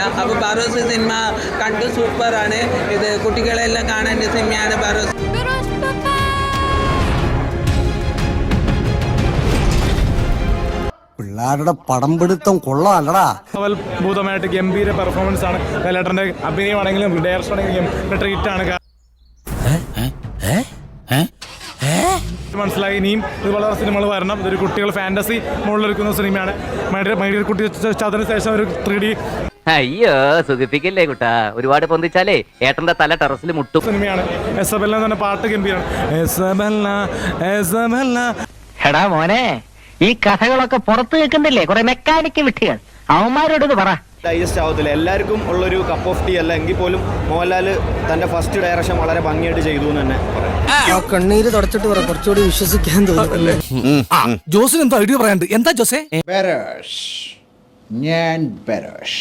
അപ്പോൾ ബറോസ് സിനിമ കണ്ടു, സൂപ്പറാണ്. ഇത് കുട്ടികളെല്ലാം കാണേണ്ട സിനിമയാണ് ബറോസ്. പിള്ളേരുടെ പടം പിടുത്തം കൊള്ളാമല്ലടാ. ഭൂതമായിട്ട് ഗംഭീര പെർഫോമൻസ് ആണ്. ലേട്ടന്റെ അഭിനയമാണെങ്കിലും ഡയറക്ഷൻ ആണെങ്കിലും ട്രീറ്റ് ആണ്. മനസ്സിലായി. ഇനിയും ഇതുപോലെ സിനിമകൾ വരണം. ഇതൊരു കുട്ടികൾ ഫാന്റസി മുകളിലൊരുക്കുന്ന സിനിമയാണ്. മൈഡിയർ കുട്ടി അതിന് ശേഷം ഒരു 3D. അയ്യോ സുഖിപ്പിക്കല്ലേ കുട്ടാ, ഒരുപാട് പൊന്തിച്ചാലേ ഏട്ടന്റെ തല ടെറസിൽ മുട്ടും സിനിമയാണ്. എസബെല്ല തന്നെ പാട്ട് ഗംഭീരമാണ്. എടാ മോനെ, ഈ കഥകളൊക്കെ പുറത്ത് കേൾക്കുന്നില്ലേ കുറെ മെക്കാനിക്ക് വിട്ടികൾ, അവന്മാരോട് ഇത് പറ. ഡൈജസ്റ്റ് ആവത്തില്ല. എല്ലാവർക്കും ഉള്ളൊരു കപ്പ് ഓഫ് ടീ അല്ല എങ്കിൽ പോലും മോഹൻലാൽ തന്റെ ഫസ്റ്റ് ഡയറക്ഷൻ വളരെ ഭംഗിയായിട്ട് ചെയ്തു എന്ന് തന്നെ പറയാം. കണ്ണീര് തുടച്ചിട്ട് പറ, കുറച്ചുകൂടി വിശ്വസിക്കാൻ തോന്നുന്നു. ജോസിന് എന്തോ ഐഡിയ പറയാണ്ട്. എന്താ ജോസേ? ഞാൻ ബെരോഷ്.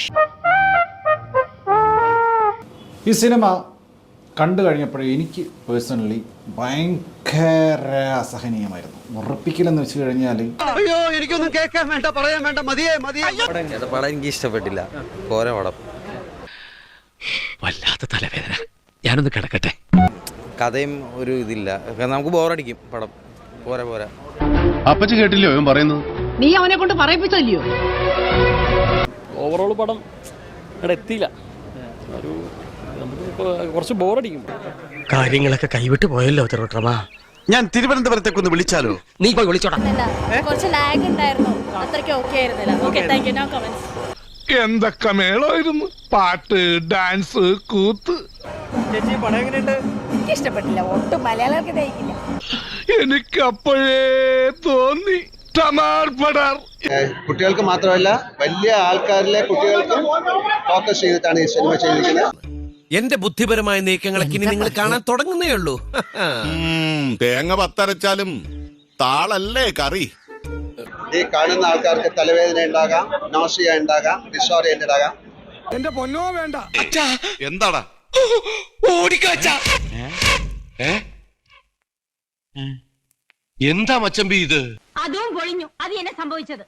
ഈ സിനിമ കണ്ടു കഴിഞ്ഞപ്പോഴേ എനിക്ക് പേഴ്സണലി ഭയങ്കര അസഹനീയമായിരുന്നു. ഉറപ്പിക്കലെന്ന് വെച്ച് കഴിഞ്ഞാൽ അയ്യോ, എനിക്കൊന്നും കേൾക്കാൻ വേണ്ട, പറയാൻ വേണ്ട, മതിയേ മതിയേ. പടം എനിക്ക് ഇഷ്ടപ്പെട്ടില്ല. പോരാ പടം, വല്ലാത്ത തലവേദന. ഞാനൊന്ന് കിടക്കട്ടെ. കഥയും ഒരു ഇതില്ല, നമുക്ക് ബോറടിക്കും പടം. പോരാ പോരാ. അപ്പച്ചി കേട്ടില്ലയോ അവൻ പറയുന്നത്? നീ അവനെ കൊണ്ട് പറയിപ്പിച്ചല്ലയോ? ഓവറോൾ പടം ഇവിടെ എത്തിയില്ല. ഒരു നമുക്ക് കുറച്ച് ബോറടിക്കും. കാര്യങ്ങളൊക്കെ കൈവിട്ട് പോയല്ലോ തിരുവട്ടമാ. ഞാൻ തിരുവനന്തപുരത്തേക്കൊന്ന് വിളിച്ചാലോ? നീ പോയി വിളിച്ചോടാ. കുറച്ച് ലാഗ് ഉണ്ടായിരുന്നു, അത്രയ്ക്ക് ഓക്കെ ആയിരുന്നില്ല. Okay, thank you. No comments. എന്തൊക്കെ മേളമായിരുന്നു, പാട്ട്, ഡാൻസ്, കൂത്ത്. ചേച്ചി പടം എങ്ങനെയുണ്ട്? എനിക്ക് ഇഷ്ടപ്പെട്ടില്ല, ഒട്ടും മലയാളികൾക്ക് ദഹിക്കില്ല. എനിക്ക് അപ്പോഴേ തോന്നി കുട്ടികൾക്ക് മാത്രമല്ല, വലിയ ആൾക്കാരിലെ കുട്ടികൾക്കും ഫോക്കസ് ചെയ്തിട്ടാണ് ഈ സിനിമ ചെയ്തിരിക്കുന്നത്. എന്റെ ബുദ്ധിപരമായ നീക്കങ്ങളൊക്കെ ഇനി നിങ്ങൾ കാണാൻ തുടങ്ങുന്നേ ഉള്ളൂ. തേങ്ങ പത്തരച്ചാലും താളല്ലേ കറി. ഈ കാണുന്ന ആൾക്കാർക്ക് തലവേദന ഉണ്ടാകാം, നോസിയ ഉണ്ടാകാം, ഡിസോറിയന്റഡ് ആകാം. എന്റെ പൊന്നോ വേണ്ട. എന്താടാ എന്താ മച്ചമ്പി ഇത്? അതും പൊളിഞ്ഞു. അത് എന്നെ സംഭവിച്ചത്.